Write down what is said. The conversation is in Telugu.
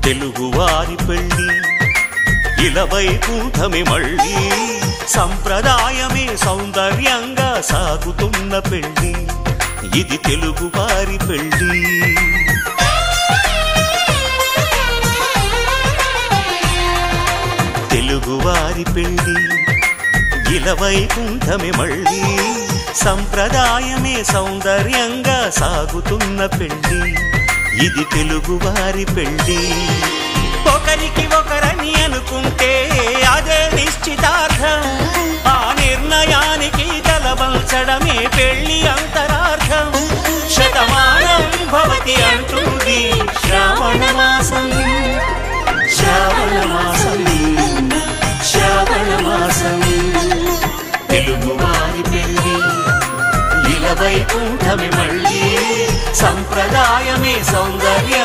తెలుగువారి పెళ్లి ఇలవైకుంఠమే మళ్ళీ సంప్రదాయమే సౌందర్యంగా సాగుతున్న పెళ్లి ఇది తెలుగువారి పెళ్లి తెలుగువారి పెళ్లి ఇలవైకుంఠమే మళ్ళీ సంప్రదాయమే సౌందర్యంగా సాగుతున్న పెళ్లి ఇది తెలుగువారి పెళ్లి ఒకరికి ఒకరని అనుకుంటే అదే నిశ్చితార్థం ఆ నిర్ణయానికి తలవంచడమే పెళ్లి అంతరార్థం శతమానం భవతి అంటుంది శ్రావణ మాసం శ్రావణ మాసం శ్రావణ మాసం తెలుగువారి పెళ్లి ఇలవైకుంఠమే మళ్ళీ సంప్రదాయమే సౌందర్య